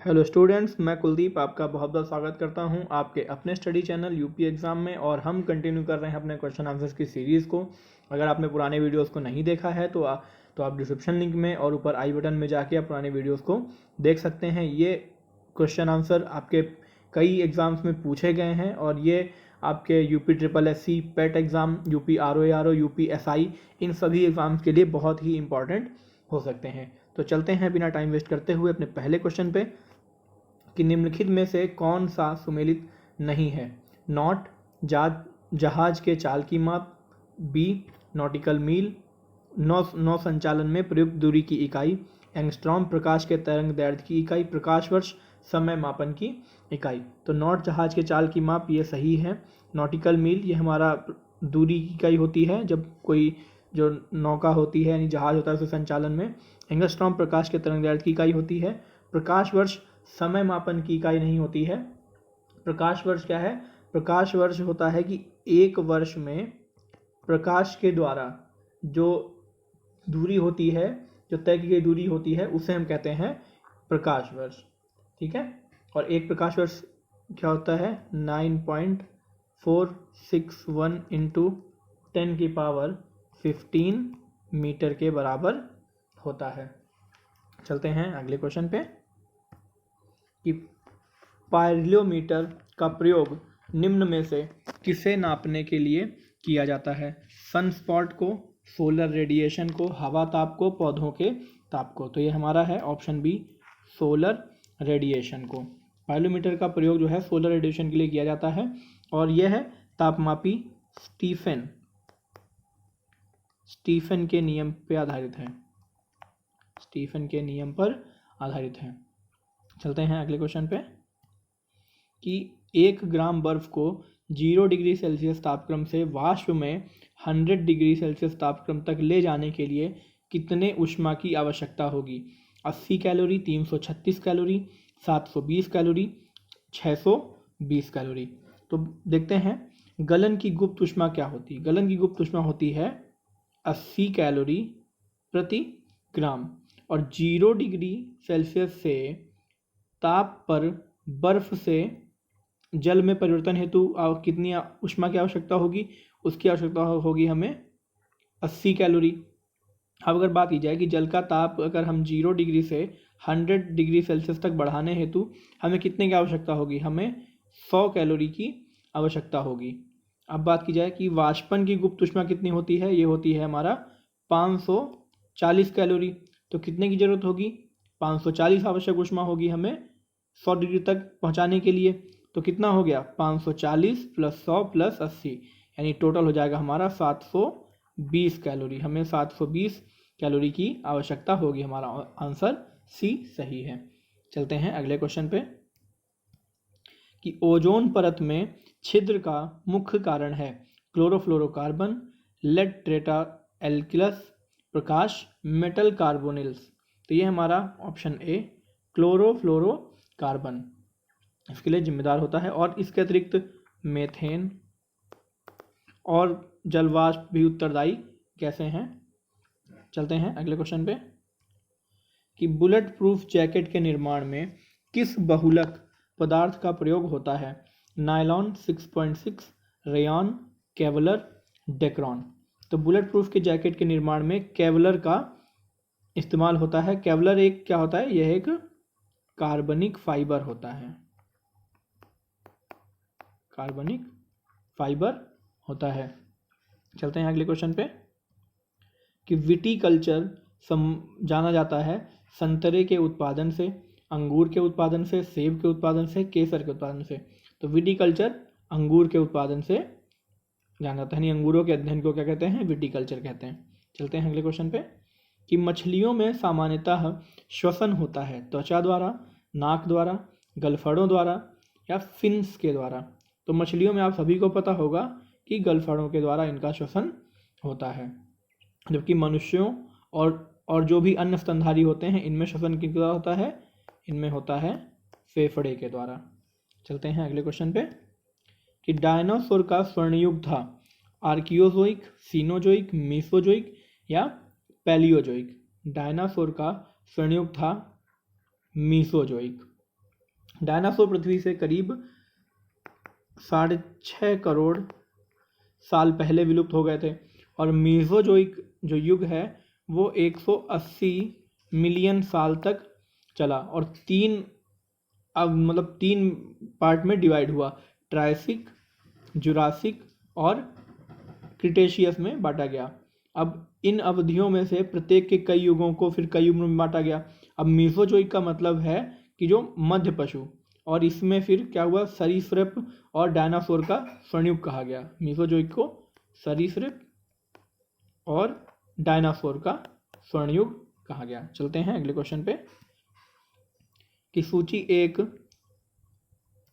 Hello students, मैं कुलदीप आपका बहुत बहुत स्वागत करता हूं आपके अपने स्टडी चैनल यूपी एग्ज़ाम में। और हम कंटिन्यू कर रहे हैं अपने क्वेश्चन आंसर्स की सीरीज़ को। अगर आपने पुराने वीडियोस को नहीं देखा है तो आप डिस्क्रिप्शन लिंक में और ऊपर आई बटन में जाके आप पुराने वीडियोस को देख सकते हैं। ये क्वेश्चन आंसर आपके कई एग्ज़ाम्स में पूछे गए हैं और ये आपके UP triple S C PET exam, UP R O, UP S I, इन सभी एग्ज़ाम्स के लिए बहुत ही इंपॉर्टेंट हो सकते हैं। तो चलते हैं बिना टाइम वेस्ट करते हुए अपने पहले क्वेश्चन पे कि निम्नलिखित में से कौन सा सुमेलित नहीं है। नॉट, जहाज के चाल की माप, बी नॉटिकल मील, नौ संचालन में प्रयुक्त दूरी की इकाई, एंगस्ट्रॉम प्रकाश के तरंग दैर्ध्य की इकाई, प्रकाश वर्ष समय मापन की इकाई। तो नॉट जहाज के चाल की माप ये सही है। नॉटिकल मील ये हमारा दूरी की इकाई होती है जब कोई जो नौका होती है यानी जहाज होता है उसके संचालन में। एंगस्ट्रॉम प्रकाश के तरंग दैर्ध्य की इकाई होती है। प्रकाश वर्ष समय मापन की इकाई नहीं होती है। प्रकाश वर्ष क्या है? प्रकाश वर्ष होता है कि एक वर्ष में प्रकाश के द्वारा जो दूरी होती है, जो तय की गई दूरी होती है, उसे हम कहते हैं प्रकाश वर्ष। ठीक है। और एक प्रकाश वर्ष क्या होता है? 9.461 इंटू 10⁻15 मीटर के बराबर होता है। चलते हैं अगले क्वेश्चन पे कि पायरोमीटर का प्रयोग निम्न में से किसे नापने के लिए किया जाता है? सनस्पॉट को, सोलर रेडिएशन को, हवा ताप को, पौधों के ताप को। तो ये हमारा है ऑप्शन बी, सोलर रेडिएशन को। पायरोमीटर का प्रयोग जो है सोलर रेडिएशन के लिए किया जाता है और यह है तापमापी स्टीफन के नियम पे आधारित है। स्टीफन के नियम पर आधारित है। चलते हैं अगले क्वेश्चन पे कि 1 ग्राम बर्फ को 0 डिग्री सेल्सियस तापक्रम से वाष्प में 100 डिग्री सेल्सियस तापक्रम तक ले जाने के लिए कितने ऊष्मा की आवश्यकता होगी? 80 कैलोरी, 336 कैलोरी, 720 कैलोरी, 620 कैलोरी। तो देखते हैं गलन की गुप्त ऊष्मा क्या होती है। गलन की गुप्त ऊष्मा होती है 80 कैलोरी प्रति ग्राम। और 0 डिग्री सेल्सियस से ताप पर बर्फ से जल में परिवर्तन हेतु कितनी ऊष्मा की आवश्यकता होगी? उसकी आवश्यकता होगी हमें 80 कैलोरी। अब अगर बात की जाए कि जल का ताप अगर हम 0 डिग्री से 100 डिग्री सेल्सियस तक बढ़ाने हेतु हमें कितने की आवश्यकता होगी? हमें 100 कैलोरी की आवश्यकता होगी। अब बात की जाए कि वाष्पन की गुप्त ऊष्मा कितनी होती है? ये होती है हमारा 540 कैलोरी। तो कितने की जरूरत होगी? 540 आवश्यक ऊष्मा होगी हमें 100 डिग्री तक पहुंचाने के लिए। तो कितना हो गया? 540 प्लस 100 प्लस 80, यानी टोटल हो जाएगा हमारा 720 कैलोरी। हमें 720 कैलोरी की आवश्यकता होगी। हमारा आंसर सी सही है। चलते हैं अगले क्वेश्चन पे कि ओजोन परत में छिद्र का मुख्य कारण है क्लोरोफ्लोरोकार्बन, लेड टेट्रा एल्किलस, प्रकाश, मेटल कार्बोनिल्स। तो ये हमारा ऑप्शन ए क्लोरोफ्लोरोकार्बन इसके लिए जिम्मेदार होता है। और इसके अतिरिक्त मेथेन और जलवाष्प भी उत्तरदायी गैसें हैं। चलते हैं अगले क्वेश्चन पे कि बुलेट प्रूफ जैकेट के निर्माण में किस बहुलक पदार्थ का प्रयोग होता है? Nylon, 6.6, rayon, Kevlar, Dacron. तो बुलेट प्रूफ के जैकेट के निर्माण में केवलर का इस्तेमाल होता है। केवलर एक क्या होता है? यह एक कार्बनिक फाइबर होता है। कार्बनिक फाइबर होता है। चलते हैं अगले क्वेश्चन पे कि विटीकल्चर जाना जाता है संतरे के उत्पादन से, अंगूर के उत्पादन से, सेब के उत्पादन से, केसर के उत्पादन से। तो विटीकल्चर अंगूर के उत्पादन से जाना जाता है, यानी अंगूरों के अध्ययन को क्या कहते हैं? विटीकल्चर कहते हैं। चलते हैं अगले क्वेश्चन पे कि मछलियों में सामान्यतः श्वसन होता है त्वचा द्वारा, नाक द्वारा, गलफड़ों द्वारा या फिन्स के द्वारा। तो मछलियों में आप सभी को पता होगा कि गलफड़ों के द्वारा इनका श्वसन होता है, जबकि मनुष्यों और जो भी अन्य स्तनधारी होते हैं इनमें श्वसन किस द्वारा होता है? इनमें होता है फेफड़े के द्वारा। चलते हैं अगले क्वेश्चन पे कि डायनासोर का स्वर्णयुग था आर्कियोजोइक, सीनोजोइक, मीसोजोइक या पैलियोजोइक। डायनासोर का स्वर्णयुग था मीसोजोइक। डायनासोर पृथ्वी से करीब 6.5 करोड़ साल पहले विलुप्त हो गए थे। और मीजोजोइक जो युग है वो 180 मिलियन साल तक चला और तीन पार्ट में डिवाइड हुआ, ट्रायसिक, जुरासिक और क्रिटेशियस में बांटा गया। अब इन अवधियों में से प्रत्येक के कई युगों को फिर कई युगों में बांटा गया। अब मीजोजोइक का मतलब है कि जो मध्य पशु, और इसमें फिर क्या हुआ, सरीसृप और डायनासोर का स्वर्णयुग कहा गया। मीजोजोइक को सरीसृप और डायनासोर का स्वर्णयुग कहा गया। चलते हैं अगले क्वेश्चन पे कि सूची 1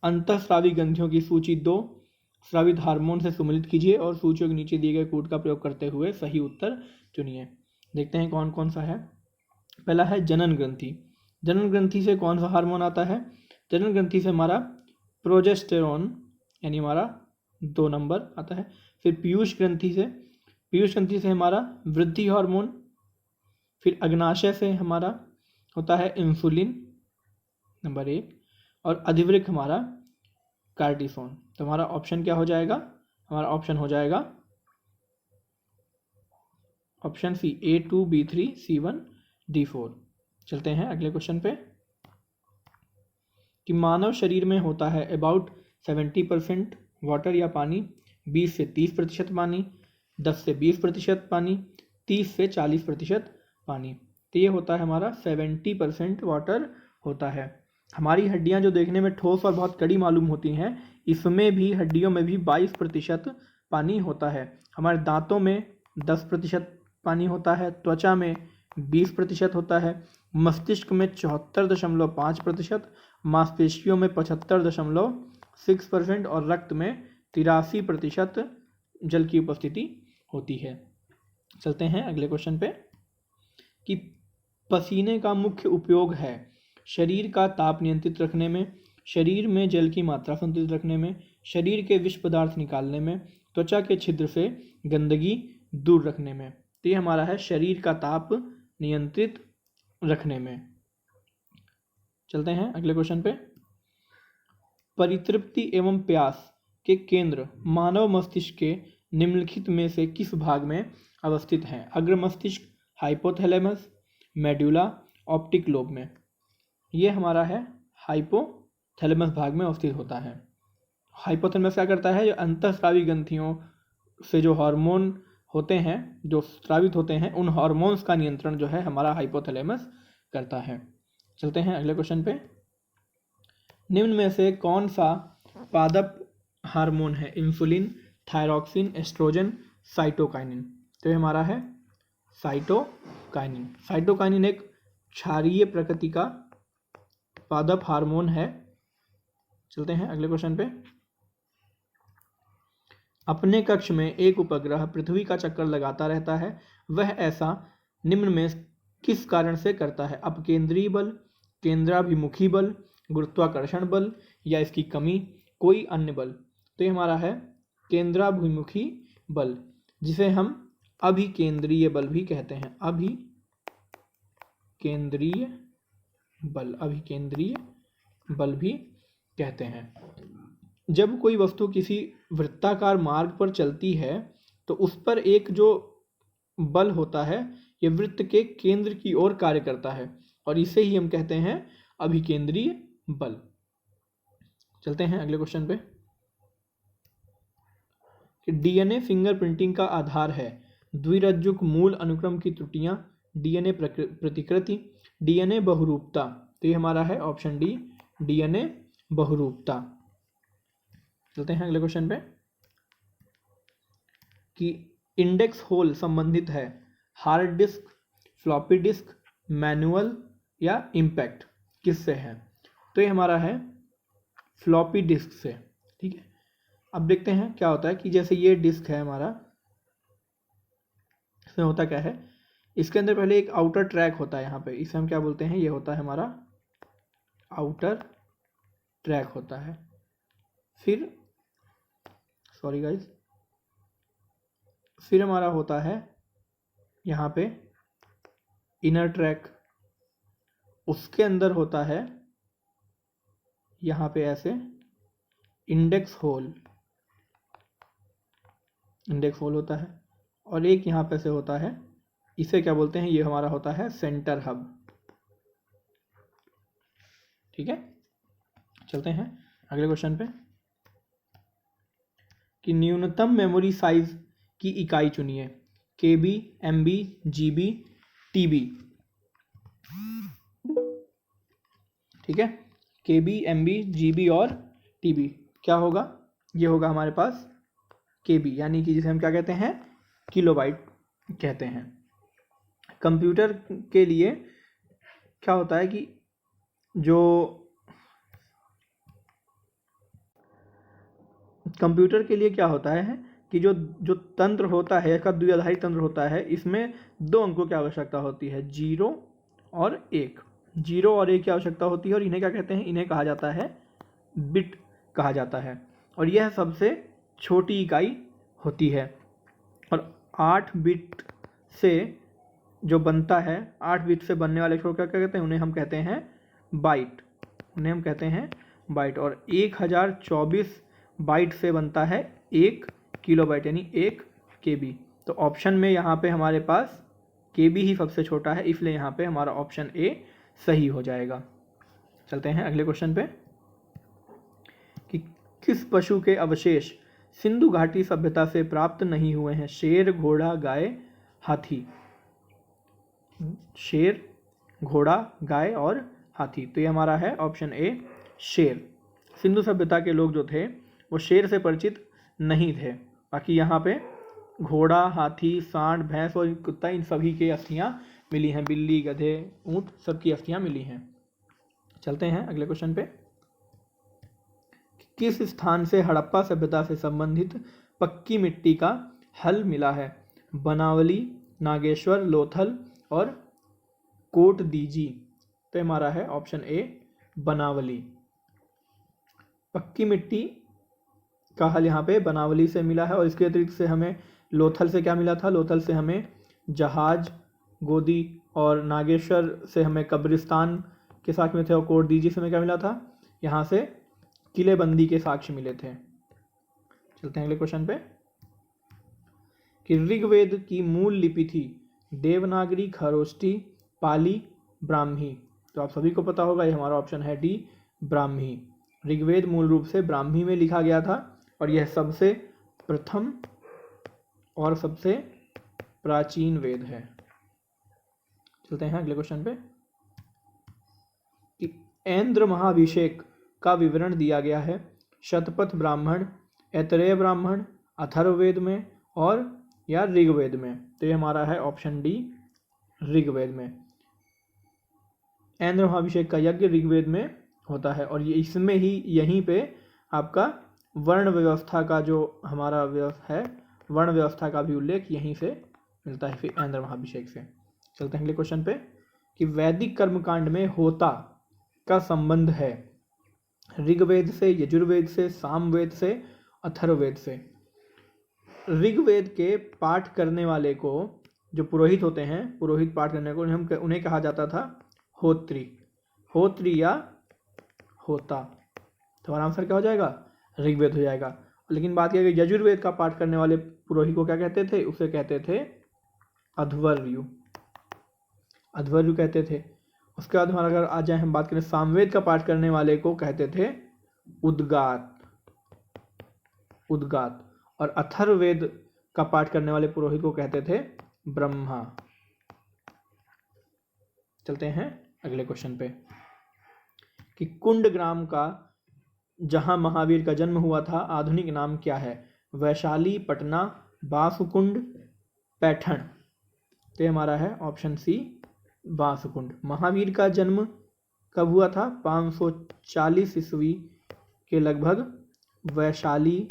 अंतःस्रावी ग्रंथियों की सूची 2 स्रावित हार्मोन से सम्मिलित कीजिए और सूचियों के नीचे दिए गए कूट का प्रयोग करते हुए सही उत्तर चुनिए। देखते हैं कौन कौन सा है। पहला है जनन ग्रंथि। जनन ग्रंथि से कौन सा हार्मोन आता है? जनन ग्रंथि से हमारा प्रोजेस्टेरोन यानी हमारा 2 नंबर आता है। फिर पीयूष ग्रंथि से हमारा वृद्धि हार्मोन। फिर अग्नाशय से हमारा होता है इंसुलिन नंबर 1 और अधिवृक्क हमारा कार्टिसोन। तो हमारा ऑप्शन क्या हो जाएगा? हमारा ऑप्शन हो जाएगा option C A2 B3 C1 D4। चलते हैं अगले क्वेश्चन पे कि मानव शरीर में होता है अबाउट 70% वाटर या पानी, 20 से 30% पानी, 10 से 20% पानी, 30 से 40% पानी। तो ये होता है हमारा 70% वाटर होता है। हमारी हड्डियां जो देखने में ठोस और बहुत कड़ी मालूम होती हैं, इसमें भी हड्डियों में भी 22% पानी होता है। हमारे दांतों में 10% पानी होता है, त्वचा में 20% होता है, मस्तिष्क में 74.5%, मांसपेशियों में 75.6% और रक्त में 83% जल की उपस्थिति होती है। चलते हैं अगले क्वेश्चन पे कि पसीने का मुख्य उपयोग है शरीर का ताप नियंत्रित रखने में, शरीर में जल की मात्रा संतुलित रखने में, शरीर के विष पदार्थ निकालने में, त्वचा के छिद्र से गंदगी दूर रखने में। तो ये हमारा है शरीर का ताप नियंत्रित रखने में। चलते हैं अगले क्वेश्चन पे। परितृप्ति एवं प्यास के केंद्र मानव मस्तिष्क के निम्नलिखित में से किस भाग में अवस्थित हैं? अग्र मस्तिष्क, हाइपोथैलेमस, मेडुला, ऑप्टिक लोब में। ये हमारा है हाइपोथैलेमस भाग में अवस्थित होता है। हाइपोथैलेमस क्या करता है? जो अंतःस्रावी ग्रंथियों से जो हार्मोन होते हैं, जो स्रावित होते हैं, उन हार्मोन्स का नियंत्रण जो है हमारा हाइपोथैलेमस करता है। चलते हैं अगले क्वेश्चन पे। निम्न में से कौन सा पादप हार्मोन है? Insulin, thyroxine, estrogen, cytokinin. तो ये हमारा है साइटोकाइनिन। साइटोकाइनिन एक क्षारीय प्रकृति का पादप हार्मोन है। चलते हैं अगले क्वेश्चन पे। अपने कक्ष में एक उपग्रह पृथ्वी का चक्कर लगाता रहता है, वह ऐसा निम्न में किस कारण से करता है? अपकेंद्रीय बल, केंद्राभिमुखी बल, गुरुत्वाकर्षण बल या इसकी कमी, कोई अन्य बल। तो ये हमारा है केंद्राभिमुखी बल, जिसे हम अभिकेंद्रीय बल भी कहते हैं। अभिकेंद्रीय बल भी कहते हैं। जब कोई वस्तु किसी वृत्ताकार मार्ग पर चलती है तो उस पर एक जो बल होता है, ये वृत्त के केंद्र की ओर कार्य करता है और इसे ही हम कहते हैं अभिकेंद्रीय बल। चलते हैं अगले क्वेश्चन पे कि डीएनए फिंगरप्रिंटिंग का आधार है द्विरज्जुक मूल अनुक्रम की त्रुटियां, डीएनए प्रतिकृति, डीएनए बहुरूपता। तो ये हमारा है ऑप्शन डी, डीएनए बहुरूपता। चलते हैं अगले क्वेश्चन पे कि इंडेक्स होल संबंधित है hard disk, floppy disk, manual या इम्पैक्ट, किससे है? तो ये हमारा है फ्लॉपी डिस्क से। ठीक है, अब देखते हैं क्या होता है कि जैसे ये डिस्क है हमारा, इसमें होता क्या है, इसके अंदर पहले एक आउटर ट्रैक होता है। यहाँ पे इसे हम क्या बोलते हैं? ये होता है हमारा आउटर ट्रैक होता है। फिर सॉरी गाइज, फिर हमारा होता है यहाँ पे इनर ट्रैक, उसके अंदर होता है यहाँ पे ऐसे इंडेक्स होल होता है, और एक यहाँ पे से होता है, इसे क्या बोलते हैं, ये हमारा होता है सेंटर हब। ठीक है, चलते हैं अगले क्वेश्चन पे कि न्यूनतम मेमोरी साइज की इकाई चुनिए। KB, MB, GB, TB। ठीक है, KB, MB, GB और TB क्या होगा, ये होगा हमारे पास KB, यानी कि जिसे हम क्या कहते हैं, किलोबाइट कहते हैं। कंप्यूटर के लिए क्या होता है कि जो कंप्यूटर के लिए क्या होता है कि जो जो तंत्र होता है, इसका द्विआधारी तंत्र होता है, इसमें 2 अंकों की आवश्यकता होती है, 0 और 1। 0 और 1 की आवश्यकता होती है, और इन्हें क्या कहते हैं, इन्हें कहा जाता है बिट कहा जाता है, और यह सबसे छोटी इकाई होती है। और 8 बिट से जो बनता है, 8 बिट से बनने वाले अक्षरों क्या कहते हैं, उन्हें हम कहते हैं बाइट, और 1024 बाइट से बनता है 1 किलोबाइट, यानी 1 KB। तो ऑप्शन में यहाँ पे हमारे पास KB ही सबसे छोटा है, इसलिए यहाँ पे हमारा ऑप्शन A सही हो जाएगा। चलते हैं अगले क्वेश्चन पे कि किस पशु के अवशेष सिंधु घाटी सभ्यता से प्राप्त नहीं हुए हैं। शेर, घोड़ा, गाय, हाथी। शेर, घोड़ा, गाय और हाथी। तो ये हमारा है ऑप्शन A शेर। सिंधु सभ्यता के लोग जो थे वो शेर से परिचित नहीं थे। बाकी यहाँ पे घोड़ा, हाथी, सांड, भैंस और कुत्ता, इन सभी के अस्थियाँ मिली हैं। बिल्ली, गधे, ऊँट, सबकी अस्थियाँ मिली हैं। चलते हैं अगले क्वेश्चन पे। किस स्थान से हड़प्पा सभ्यता से संबंधित पक्की मिट्टी का हल मिला है। बनावली, नागेश्वर, लोथल और कोट दीजी। तो हमारा है ऑप्शन A बनावली। पक्की मिट्टी का हल यहाँ पे बनावली से मिला है, और इसके अतिरिक्त से हमें लोथल से क्या मिला था, लोथल से हमें जहाज, गोदी, और नागेश्वर से हमें कब्रिस्तान के साक्ष्य मिले थे, और कोट दीजी से हमें क्या मिला था, यहाँ से किलेबंदी के साक्ष्य मिले थे। चलते हैं अगले क्वेश्चन पे कि ऋग्वेद की मूल लिपि थी देवनागरी, खरोष्टी, पाली, ब्राह्मी। तो आप सभी को पता होगा, ये हमारा ऑप्शन है D ब्राह्मी। ऋग्वेद मूल रूप से ब्राह्मी में लिखा गया था, और यह सबसे प्रथम और सबसे प्राचीन वेद है। चलते हैं अगले क्वेश्चन पे कि ऐन्द्र महाभिषेक का विवरण दिया गया है शतपथ ब्राह्मण, ऐतरेय ब्राह्मण, अथर्ववेद में और या ऋग्वेद में। तो ये हमारा है ऑप्शन D ऋग्वेद में। ऐन्द्र महाभिषेक का यज्ञ ऋग्वेद में होता है, और ये इसमें ही यहीं पे आपका वर्ण व्यवस्था का जो हमारा व्यवस्था है, वर्ण व्यवस्था का भी उल्लेख यहीं से मिलता है, फिर ऐन्द्र महाभिषेक से। चलते हैं अगले क्वेश्चन पे कि वैदिक कर्मकांड में होता का संबंध है ऋग्वेद से, यजुर्वेद से, सामवेद से, अथर्ववेद से। ऋग्वेद के पाठ करने वाले को, जो पुरोहित होते हैं, पुरोहित पाठ करने को उन्हें कहा जाता था होत्री, होत्री या होता। तो हमारा आंसर क्या हो जाएगा, ऋग्वेद हो जाएगा। लेकिन बात यह है कि यजुर्वेद का पाठ करने वाले पुरोहित को क्या कहते थे, उसे कहते थे अध्वर्यु, अध्वर्यु कहते थे। उसके बाद हमारा अगर आ जाए हम बात करें सामवेद का पाठ करने वाले को कहते थे उद्गात, उद्गात, और अथर्ववेद का पाठ करने वाले पुरोहित को कहते थे ब्रह्मा। चलते हैं अगले क्वेश्चन पे कि कुंडग्राम का जहां महावीर का जन्म हुआ था आधुनिक नाम क्या है। वैशाली, पटना, बांसकुंड, पैठण। तो हमारा है ऑप्शन C बांसकुंड। महावीर का जन्म कब हुआ था, 540 ईस्वी के लगभग वैशाली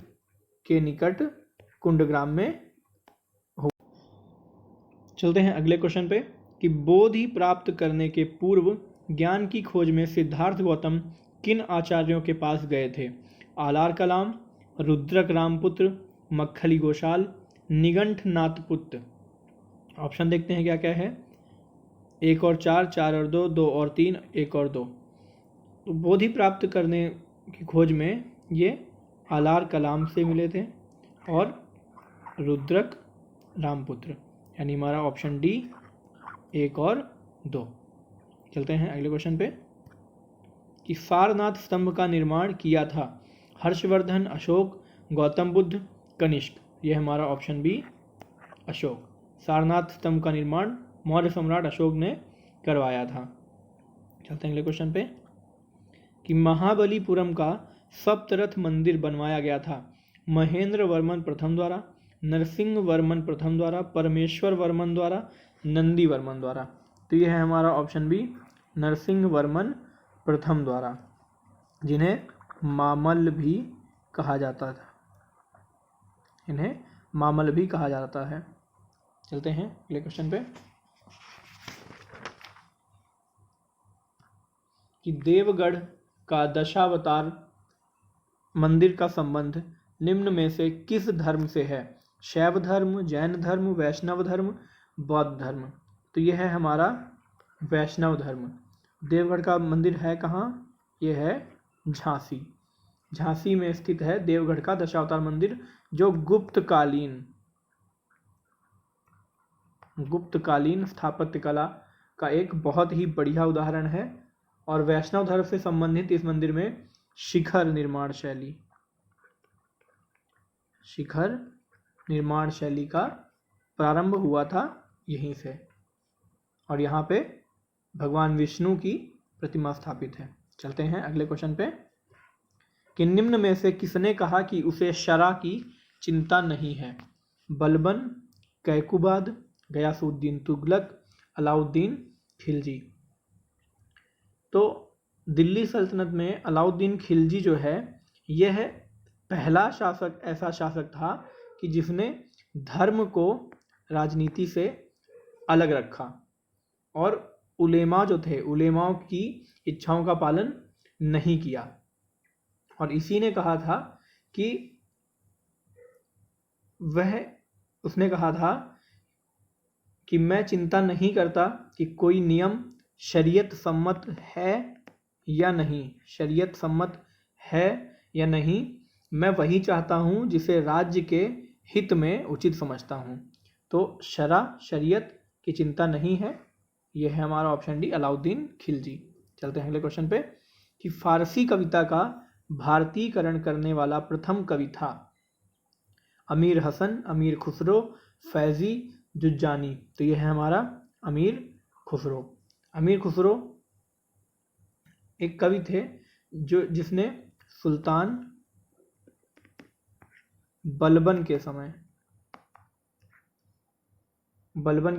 के निकट कुंडग्राम में हो। चलते हैं अगले क्वेश्चन पे कि बोधि प्राप्त करने के पूर्व ज्ञान की खोज में सिद्धार्थ गौतम किन आचार्यों के पास गए थे। आलार कलाम, रुद्रक रामपुत्र, मक्खली गोशाल, निगंठ नाथपुत्र। ऑप्शन देखते हैं क्या क्या है। 1 और 4, 4 और 2, 2 और 3, 1 और 2। तो बोधि प्राप्त करने की खोज में ये आलार कलाम से मिले थे और रुद्रक रामपुत्र, यानी हमारा ऑप्शन डी 1 और 2। चलते हैं अगले क्वेश्चन पे कि सारनाथ स्तंभ का निर्माण किया था हर्षवर्धन, अशोक, गौतम बुद्ध, कनिष्क। यह हमारा ऑप्शन बी अशोक। सारनाथ स्तंभ का निर्माण मौर्य सम्राट अशोक ने करवाया था। चलते हैं अगले क्वेश्चन पे कि महाबलीपुरम का सप्तरथ मंदिर बनवाया गया था महेंद्र वर्मन प्रथम द्वारा, नरसिंह वर्मन प्रथम द्वारा, परमेश्वर वर्मन द्वारा, नंदी वर्मन द्वारा। तो यह है हमारा ऑप्शन बी नरसिंह वर्मन प्रथम द्वारा, जिन्हें मामल्ल भी कहा जाता था। इन्हें मामल्ल भी कहा जाता है। चलते हैं अगले क्वेश्चन पे कि देवगढ़ का दशावतार मंदिर का संबंध निम्न में से किस धर्म से है? शैव धर्म, जैन धर्म, वैष्णव धर्म, बौद्ध धर्म। तो यह है हमारा वैष्णव धर्म। देवगढ़ का मंदिर है कहाँ? यह है झांसी। झांसी में स्थित है देवगढ़ का दशावतार मंदिर, जो गुप्तकालीन स्थापत्य कला का एक बहुत ही बढ़िया उदाहरण है। और वैष्णव धर्म से संबंधित इस मंदिर में शिखर निर्माण शैली का प्रारंभ हुआ था यहीं से। और यहाँ पे भगवान विष्णु की प्रतिमा स्थापित है। चलते हैं अगले क्वेश्चन पे कि निम्न में से किसने कहा कि उसे शरा की चिंता नहीं है? बलबन, कैकुबाद, गयासुद्दीन तुगलक, अलाउद्दीन खिलजी। तो दिल्ली सल्तनत में अलाउद्दीन खिलजी जो है, यह पहला शासक ऐसा शासक था कि जिसने धर्म को राजनीति से अलग रखा और उलेमा जो थे, उलेमाओं की इच्छाओं का पालन नहीं किया। और इसी ने कहा था कि उसने कहा था कि मैं चिंता नहीं करता कि कोई नियम शरीयत सम्मत है या नहीं, मैं वही चाहता हूँ जिसे राज्य के हित में उचित समझता हूँ। तो शरीयत की चिंता नहीं है। यह है हमारा ऑप्शन डी अलाउद्दीन खिलजी। चलते हैं अगले क्वेश्चन पे कि फारसी कविता का भारतीयकरण करने वाला प्रथम कवि था अमीर हसन, अमीर खुसरो, फैजी, जुज्जानी। तो यह है हमारा अमीर खुसरो एक कवि थे जिसने सुल्तान बलबन के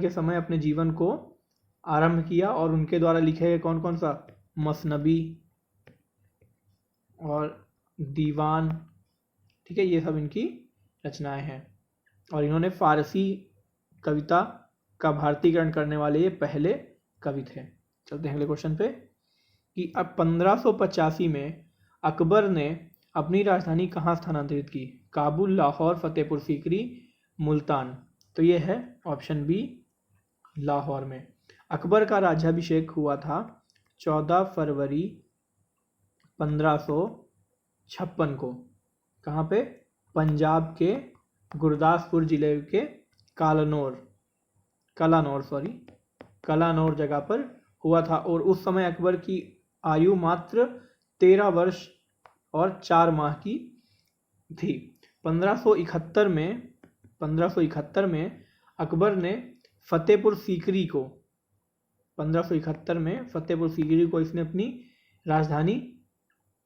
समय अपने जीवन को आरंभ किया। और उनके द्वारा लिखे गए कौन कौन सा? मसनबी और दीवान, ठीक है, ये सब इनकी रचनाएं हैं। और इन्होंने फारसी कविता का भारतीयकरण करने वाले ये पहले कवि थे। चलते हैं अगले क्वेश्चन पे कि अब 1585 में अकबर ने अपनी राजधानी कहाँ स्थानांतरित की? काबुल, लाहौर, फतेहपुर सीकरी, मुल्तान। तो ये है ऑप्शन बी लाहौर में। अकबर का राज्याभिषेक हुआ था 14 फरवरी 1556 को। कहाँ पे? पंजाब के गुरदासपुर जिले के कलानौर जगह पर हुआ था। और उस समय अकबर की आयु मात्र 13 वर्ष और 4 माह की थी। 1571 में अकबर ने फतेहपुर सीकरी को इसने अपनी राजधानी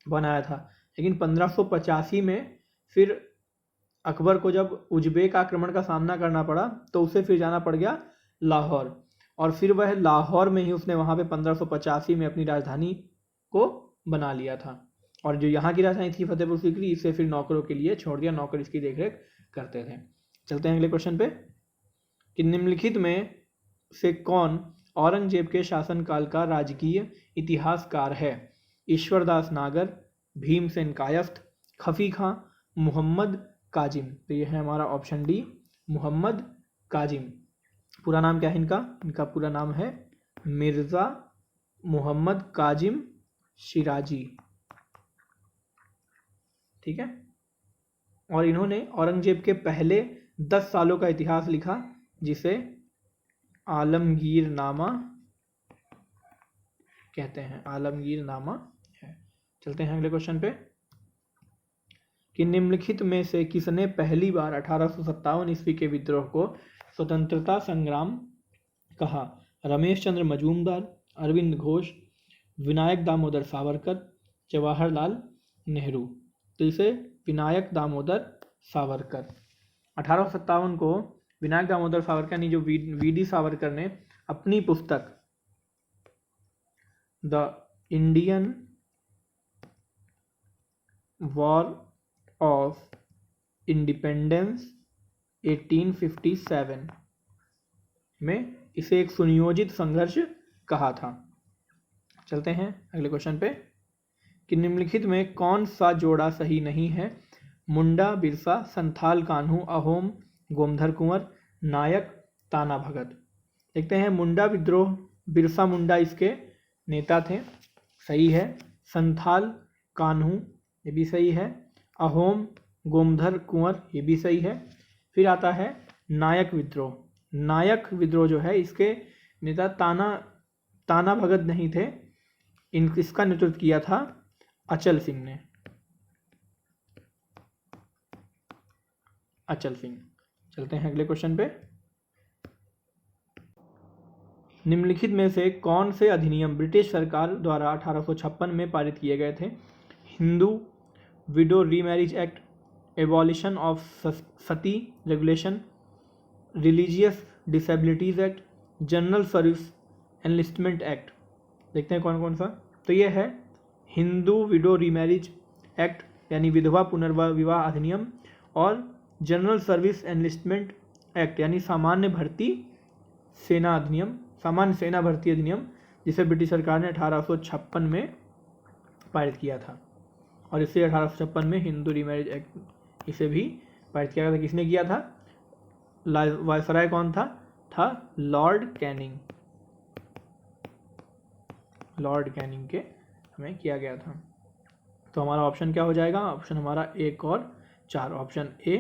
बनाया था। लेकिन 1585 में फिर अकबर को जब उज्बेक आक्रमण का सामना करना पड़ा तो उसे फिर जाना पड़ गया लाहौर। और फिर वह लाहौर में ही उसने वहाँ पे 1585 में अपनी राजधानी को बना लिया था। और जो यहाँ की राजधानी थी फतेहपुर सीकरी, इसे फिर नौकरों के लिए छोड़ दिया, नौकर इसकी देखरेख करते थे। चलते हैं अगले क्वेश्चन पे कि निम्नलिखित में से कौन औरंगजेब के शासनकाल का राजकीय इतिहासकार है? ईश्वरदास नागर, भीमसेन कायस्थ, खफी खां, मोहम्मद काजिम। तो यह है हमारा ऑप्शन डी मोहम्मद काजिम। पूरा नाम क्या है इनका? इनका पूरा नाम है मिर्ज़ा मोहम्मद काजिम शिराजी, ठीक है। और इन्होंने औरंगजेब के पहले 10 सालों का इतिहास लिखा, जिसे आलमगीरनामा कहते हैं, आलमगीरनामा है। चलते हैं अगले क्वेश्चन पे कि निम्नलिखित में से किसने पहली बार 1857 ईस्वी के विद्रोह को स्वतंत्रता संग्राम कहा? रमेश चंद्र मजूमदार, अरविंद घोष, विनायक दामोदर सावरकर, जवाहरलाल नेहरू। तो इसे विनायक दामोदर सावरकर। 1857 को विनायक दामोदर सावरकर ने, जो वी.डी. सावरकर ने अपनी पुस्तक the Indian war of independence 1857 में इसे एक सुनियोजित संघर्ष कहा था। चलते हैं अगले क्वेश्चन पे कि निम्नलिखित में कौन सा जोड़ा सही नहीं है? मुंडा बिरसा, संथाल कान्हू, अहोम गोमधर कुंवर, नायक ताना भगत। देखते हैं, मुंडा विद्रोह बिरसा मुंडा इसके नेता थे, सही है। संथाल कान्हू, ये भी सही है। अहोम गोमधर कुंवर, ये भी सही है। फिर आता है नायक विद्रोह। नायक विद्रोह जो है, इसके नेता ताना भगत नहीं थे, इसका नेतृत्व किया था अचल सिंह ने, अचल सिंह। चलते हैं अगले क्वेश्चन पे। निम्नलिखित में से कौन से अधिनियम ब्रिटिश सरकार द्वारा 1856 में पारित किए गए थे? Hindu window remarriage act, abolition of Sati regulation, religious disabilities act, general service enlistment act. देखते हैं कौन कौन सा। तो ये है हिंदू विडो रीमैरिज एक्ट यानी विधवा पुनर्विवाह अधिनियम, और जनरल सर्विस एनलिस्टमेंट एक्ट यानी सामान्य भर्ती सेना अधिनियम, सामान्य सेना भर्ती अधिनियम, जिसे ब्रिटिश सरकार ने 1856 में पारित किया था। और इसे 1856 में हिंदू रीमैरिज एक्ट इसे भी पारित किया गया था। किसने किया था? वायसराय कौन था? Lord Canning. लॉर्ड कैनिंग के हमें किया गया था। तो हमारा ऑप्शन क्या हो जाएगा? ऑप्शन हमारा 1 और 4, ऑप्शन ए,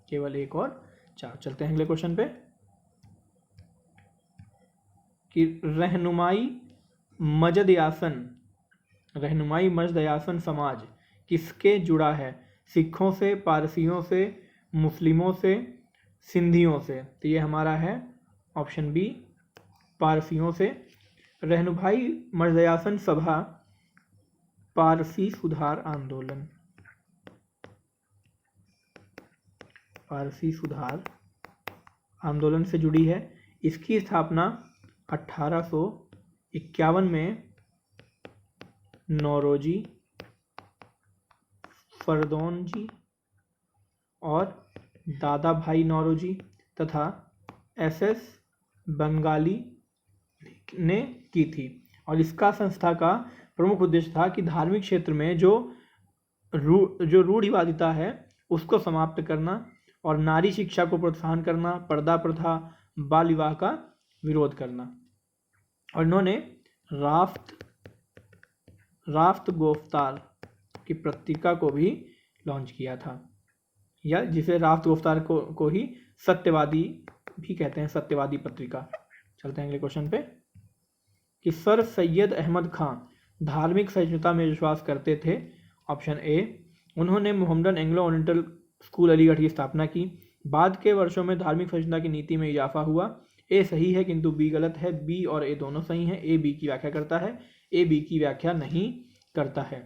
केवल 1 और 4। चलते हैं अगले क्वेश्चन पे कि रहनुमाई मजद यासन समाज किसके जुड़ा है? सिखों से, पारसियों से, मुस्लिमों से, सिंधियों से। तो ये हमारा है ऑप्शन बी, पारसियों से। रहनुमाई मजदयासन सभा पारसी सुधार आंदोलन, पारसी सुधार आंदोलन से जुड़ी है। इसकी स्थापना 1851 में नौरोजी, फरदौनजी और दादा भाई नौरोजी तथा एस.एस. बंगाली ने की थी। और इसका संस्था का प्रमुख उद्देश्य था कि धार्मिक क्षेत्र में जो रूढ़िवादिता है उसको समाप्त करना और नारी शिक्षा को प्रोत्साहन करना, पर्दा प्रथा, बाल विवाह का विरोध करना। और इन्होंने राफ्त गोफ्तार की पत्रिका को भी लॉन्च किया था, या जिसे राफ्त गोफ्तार को ही सत्यवादी भी कहते हैं, सत्यवादी पत्रिका। चलते हैं अगले क्वेश्चन पे कि सर सैयद अहमद खां धार्मिक सहिष्णुता में विश्वास करते थे। ऑप्शन ए, उन्होंने Mohammedan Anglo oriental school Aligarh की स्थापना की। बाद के वर्षों में धार्मिक सहिष्णुता की नीति में इजाफा हुआ। ए सही है किंतु बी गलत है। बी और ए दोनों सही हैं। ए बी की व्याख्या करता है, ए बी की व्याख्या नहीं करता है।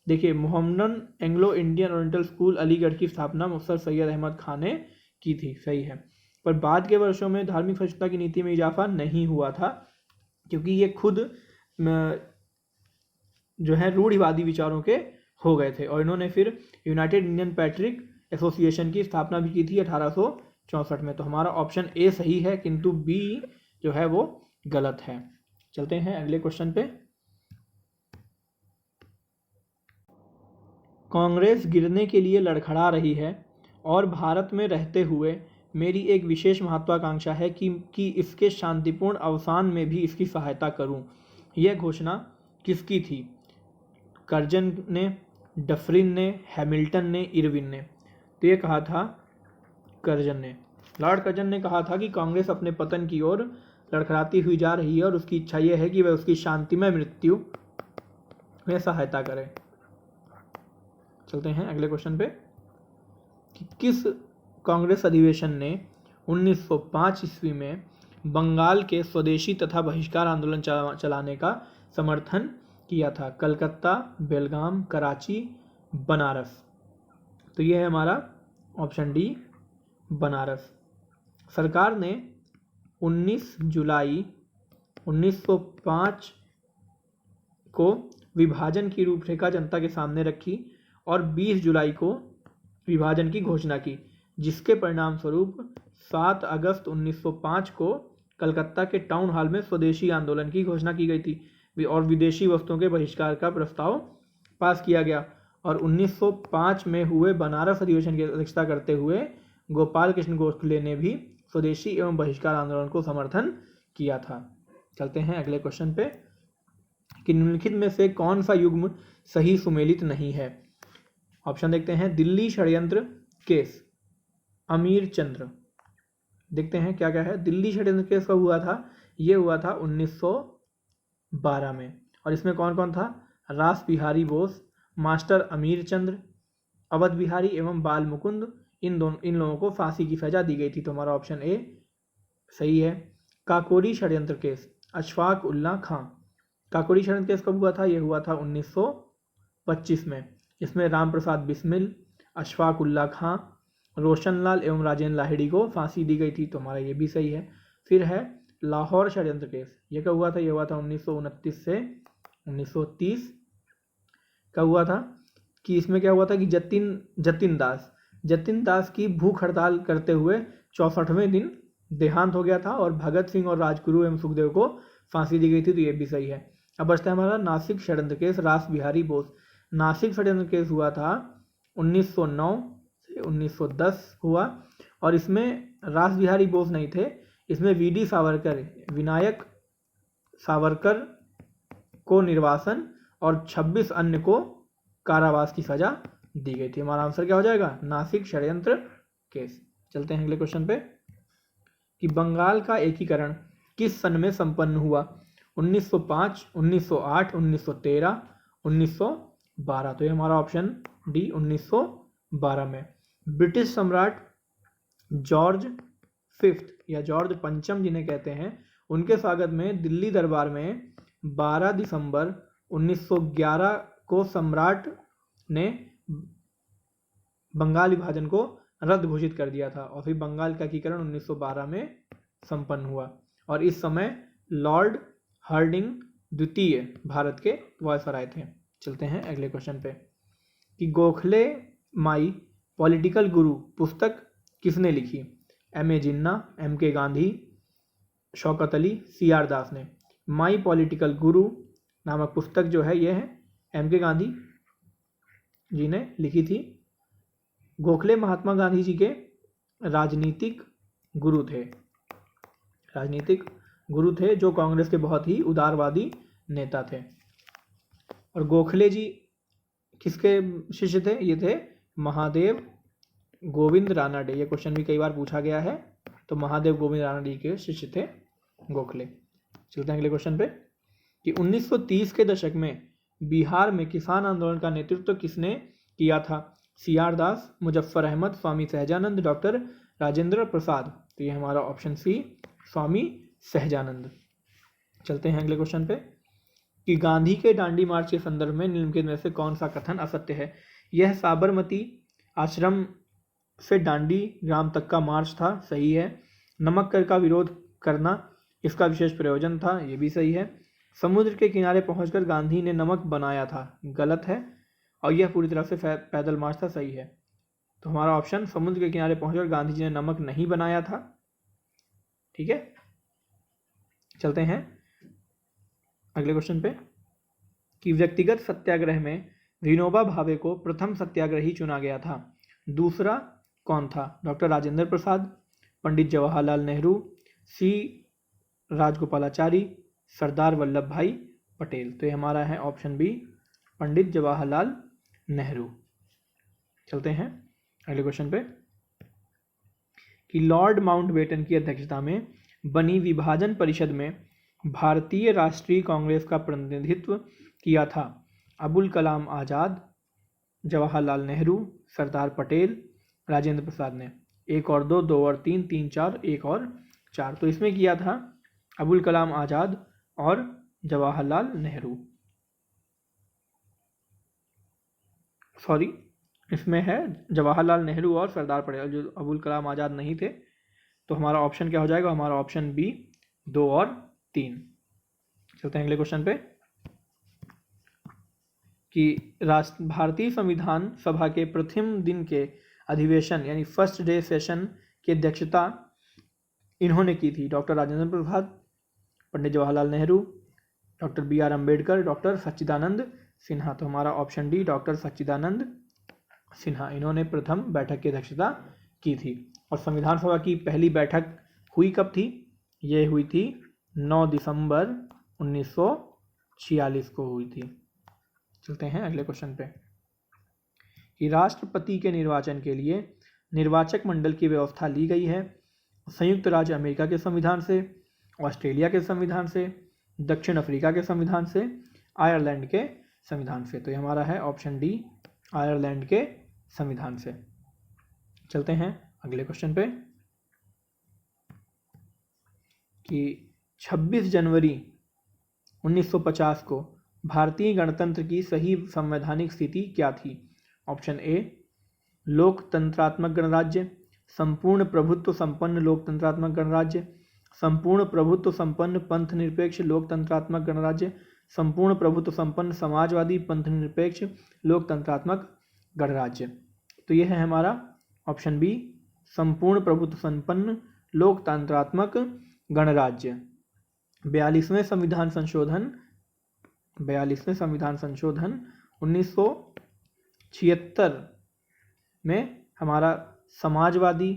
देखिए, Mohammedan Anglo Indian oriental school Aligarh की स्थापना सर सैयद अहमद खान ने की थी, सही है। पर बाद के वर्षों में धार्मिक सहिष्णुता की नीति में इजाफा नहीं हुआ था, क्योंकि ये खुद जो है रूढ़िवादी विचारों के हो गए थे। और इन्होंने फिर यूनाइटेड इंडियन पैट्रिक एसोसिएशन की स्थापना भी की थी 1864 में। तो हमारा ऑप्शन ए सही है किंतु बी जो है वो गलत है। चलते हैं अगले क्वेश्चन पे। कांग्रेस गिरने के लिए लड़खड़ा रही है और भारत में रहते हुए मेरी एक विशेष महत्वाकांक्षा है कि इसके शांतिपूर्ण अवसान में भी इसकी सहायता करूं। यह घोषणा किसकी थी? कर्जन ने, डफरिन ने, हैमिल्टन ने, इरविन ने? तो ये कहा था कर्जन ने। लॉर्ड कर्जन ने कहा था कि कांग्रेस अपने पतन की ओर लड़खड़ाती हुई जा रही है और उसकी इच्छा यह है कि वह उसकी शांतिमय मृत्यु में सहायता करे। चलते हैं अगले क्वेश्चन पे कि किस कांग्रेस अधिवेशन ने 1905 ईस्वी में बंगाल के स्वदेशी तथा बहिष्कार आंदोलन चलाने का समर्थन किया था? कलकत्ता, बेलगाम, कराची, बनारस? तो यह है हमारा ऑप्शन डी, बनारस। सरकार ने 19 जुलाई 1905 को विभाजन की रूपरेखा जनता के सामने रखी और 20 जुलाई को विभाजन की घोषणा की, जिसके परिणाम स्वरूप 7 अगस्त 1905 को कलकत्ता के टाउन हॉल में स्वदेशी आंदोलन की घोषणा की गई थी और विदेशी वस्तुओं के बहिष्कार का प्रस्ताव पास किया गया। और 1905 में हुए बनारस अधिवेशन की अध्यक्षता करते हुए गोपाल कृष्ण गोखले ने भी स्वदेशी एवं बहिष्कार आंदोलन को समर्थन किया था। चलते हैं अगले क्वेश्चन पे कि निम्नलिखित में से कौन सा युग्म सही सुमेलित नहीं है? ऑप्शन देखते हैं। दिल्ली षड्यंत्र केस, अमीर चंद्र। देखते हैं क्या क्या है। दिल्ली षड्यंत्र केस कब हुआ था? ये हुआ था 1912 में। और इसमें कौन कौन था? रास बिहारी बोस, मास्टर अमीर चंद्र, अवध बिहारी एवं बाल मुकुंद, इन लोगों को फांसी की सजा दी गई थी। तो हमारा ऑप्शन ए सही है। काकोरी षड्यंत्र केस, अशफाक उल्ला खां। काकोरी षड्यंत्र केस कब हुआ था? यह हुआ था 1925 में। इसमें राम प्रसाद बिस्मिल, अशफाक उल्ला खां, रोशनलाल एवं राजेंद्र लाहिड़ी को फांसी दी गई थी। तो हमारा ये भी सही है। फिर है लाहौर षड्यंत्र केस। ये कब हुआ था? यह हुआ था 1929 से 1930। कब हुआ था? कि इसमें क्या हुआ था कि जतिन दास की भूख हड़ताल करते हुए 64वें दिन देहांत हो गया था और भगत सिंह और राजगुरु एवं सुखदेव को फांसी दी गई थी। तो ये भी सही है। अब बचता है हमारा नासिक षड्यंत्र केस, रास बिहारी बोस। नासिक षड्यंत्र केस हुआ था 1909 से 1910 हुआ और इसमें रास बिहारी बोस नहीं थे। इसमें वीडी सावरकर, विनायक सावरकर को निर्वासन और 26 अन्य को कारावास की सजा दी गई थी। हमारा आंसर क्या हो जाएगा? नासिक षड्यंत्र केस। चलते हैं अगले क्वेश्चन पे कि बंगाल का एकीकरण किस सन में संपन्न हुआ? 1905, 1908, 1913, 1912? तो ये हमारा ऑप्शन डी 1912 में। ब्रिटिश सम्राट जॉर्ज फिफ्थ या जॉर्ज पंचम जिन्हें कहते हैं, उनके स्वागत में दिल्ली दरबार में 12 दिसंबर 1911 को सम्राट ने बंगाल विभाजन को रद्द घोषित कर दिया था और फिर बंगाल का एकीकरण 1912 में संपन्न हुआ। और इस समय लॉर्ड हार्डिंग द्वितीय भारत के वायसराय थे। चलते हैं अगले क्वेश्चन पे कि गोखले माई पॉलिटिकल गुरु पुस्तक किसने लिखी? M.A. जिन्ना, M.K. गांधी, शौकत अली, C.R. दास ने? माई पॉलिटिकल गुरु नामक पुस्तक जो है यह है M.K. गांधी जी ने लिखी थी। गोखले महात्मा गांधी जी के राजनीतिक गुरु थे जो कांग्रेस के बहुत ही उदारवादी नेता थे। और गोखले जी किसके शिष्य थे? ये थे महादेव गोविंद रानाडे। ये क्वेश्चन भी कई बार पूछा गया है। तो महादेव गोविंद रानाडे के शिष्य थे गोखले। चलते हैं अगले क्वेश्चन पे कि 1930 के दशक में बिहार में किसान आंदोलन का नेतृत्व किसने किया था? C.R. दास, मुजफ्फर अहमद, स्वामी सहजानंद, डॉक्टर राजेंद्र प्रसाद? तो ये हमारा ऑप्शन सी स्वामी सहजानंद। चलते हैं अगले क्वेश्चन पे कि गांधी के दांडी मार्च के संदर्भ में निम्नलिखित में से कौन सा कथन असत्य है? यह साबरमती आश्रम से दांडी ग्राम तक का मार्च था, सही है। नमक कर का विरोध करना इसका विशेष प्रयोजन था, ये भी सही है। समुद्र के किनारे पहुंचकर गांधी ने नमक बनाया था, गलत है। और यह पूरी तरह से पैदल मार्च था, सही है। तो हमारा ऑप्शन समुद्र के किनारे पहुंचकर गांधी जी ने नमक नहीं बनाया था। ठीक है, चलते हैं अगले क्वेश्चन पे कि व्यक्तिगत सत्याग्रह में विनोबा भावे को प्रथम सत्याग्रही चुना गया था। दूसरा कौन था? Doctor Rajendra Prasad, Pandit Jawaharlal Nehru, C. राजगोपालाचारी, सरदार वल्लभ भाई पटेल। तो ये हमारा है ऑप्शन बी, पंडित जवाहरलाल नेहरू। चलते हैं अगले क्वेश्चन पे कि लॉर्ड माउंटबेटन की अध्यक्षता में बनी विभाजन परिषद में भारतीय राष्ट्रीय कांग्रेस का प्रतिनिधित्व किया था अबुल कलाम आज़ाद, जवाहरलाल नेहरू, सरदार पटेल, राजेंद्र प्रसाद ने। 1 और 2, 2 और 3, 3 4, 1 और 4। तो इसमें किया था अबुल कलाम आज़ाद और जवाहरलाल नेहरू। सॉरी, इसमें है जवाहरलाल नेहरू और सरदार पटेल, जो अबुल कलाम आज़ाद नहीं थे। तो हमारा ऑप्शन क्या हो जाएगा? हमारा ऑप्शन बी, 2 और 3। चलते हैं अगले क्वेश्चन पे कि भारतीय संविधान सभा के प्रथम दिन के अधिवेशन यानी फर्स्ट डे सेशन की अध्यक्षता इन्होंने की थी? Doctor Rajendra Prasad, Pandit Jawaharlal Nehru, doctor B R Ambedkar, doctor Sachchidanand Sinha. तो हमारा option D, doctor Sachchidanand Sinha, इन्होंने प्रथम बैठक की अध्यक्षता की थी। और संविधान सभा की पहली बैठक हुई कब थी? ये हुई थी 9 दिसंबर 1946 को हुई थी। चलते हैं अगले क्वेश्चन पे कि राष्ट्रपति के निर्वाचन के लिए निर्वाचक मंडल की व्यवस्था ली गई है संयुक्त राज्य अमेरिका के संविधान से, ऑस्ट्रेलिया के संविधान से, दक्षिण अफ्रीका के संविधान से, आयरलैंड के संविधान से। तो ये हमारा है ऑप्शन डी, आयरलैंड के संविधान से। चलते हैं अगले क्वेश्चन पे कि 26 जनवरी 1950 को भारतीय गणतंत्र की सही संवैधानिक स्थिति क्या थी? ऑप्शन ए, लोकतंत्रात्मक गणराज्य, संपूर्ण प्रभुत्व संपन्न लोकतंत्रात्मक गणराज्य, संपूर्ण प्रभुत्व संपन्न पंथ निरपेक्ष लोकतंत्रात्मक गणराज्य, संपूर्ण प्रभुत्व संपन्न समाजवादी पंथ निरपेक्ष लोकतंत्रात्मक गणराज्य। तो यह है हमारा ऑप्शन बी, संपूर्ण प्रभुत्व संपन्न लोकतंत्रात्मक गणराज्य। 42वें संविधान संशोधन 1976 में हमारा समाजवादी,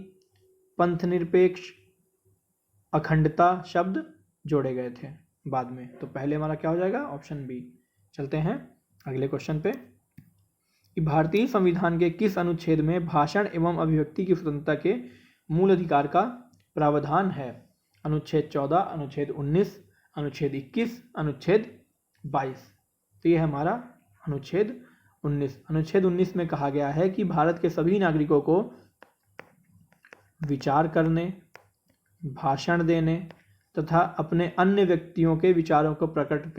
पंथ निरपेक्ष, अखंडता शब्द जोड़े गए थे बाद में। तो पहले हमारा क्या हो जाएगा? Option B. चलते हैं अगले क्वेश्चन पे कि भारतीय संविधान के किस अनुच्छेद में भाषण एवं अभिव्यक्ति की स्वतंत्रता के मूल अधिकार का प्रावधान है? अनुच्छेद 14, अनुच्छेद 19, अनुच्छेद 21, अनुच्छेद 22। तो ये है हमारा अनुच्छेद 19। अनुच्छेद 19 में कहा गया है कि भारत के सभी नागरिकों को विचार करने, भाषण देने तथा अपने अन्य व्यक्तियों के विचारों को प्रकट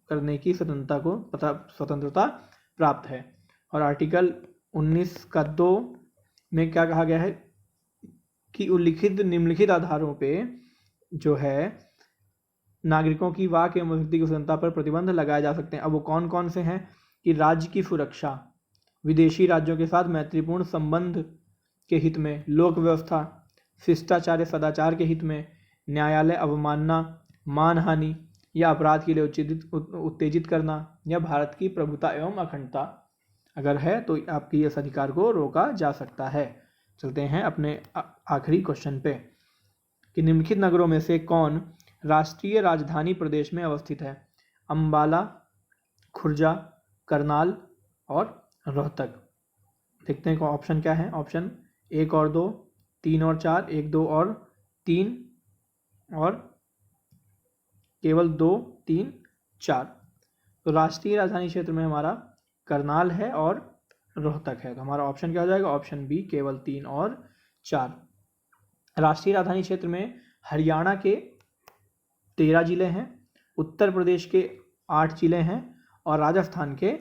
करने की स्वतंत्रता प्राप्त है। और आर्टिकल 19 का 2 में क्या कहा गया है कि निम्नलिखित आधारों पे जो है नागरिकों की वाक एवं अभिव्यक्ति की स्वतंत्रता पर प्रतिबंध लगाए जा सकते हैं। अब वो कौन कौन से हैं कि राज्य की सुरक्षा, विदेशी राज्यों के साथ मैत्रीपूर्ण संबंध के हित में, लोक व्यवस्था, शिष्टाचार सदाचार के हित में, न्यायालय अवमानना, मानहानि या अपराध के लिए उत्तेजित करना, या भारत की प्रभुता एवं अखंडता अगर है तो आपके इस अधिकार को रोका जा सकता है। चलते हैं अपने आखिरी क्वेश्चन पे कि निम्नलिखित नगरों में से कौन राष्ट्रीय राजधानी प्रदेश में अवस्थित है? अंबाला, खुर्जा, करनाल और रोहतक। देखते हैं ऑप्शन क्या है। ऑप्शन 1 और 2, 3 और 4, 1, 2 और 3 और केवल 2, 3, 4। तो राष्ट्रीय राजधानी क्षेत्र में हमारा करनाल है और रोहतक है। तो हमारा ऑप्शन क्या हो जाएगा? ऑप्शन बी, केवल 3 और 4। राष्ट्रीय राजधानी क्षेत्र में हरियाणा के 13 जिले हैं, उत्तर प्रदेश के 8 जिले हैं और राजस्थान के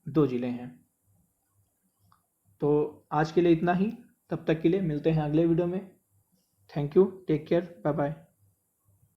2 जिले हैं। तो आज के लिए इतना ही। तब तक के लिए मिलते हैं अगले वीडियो में। Thank you, take care, bye bye.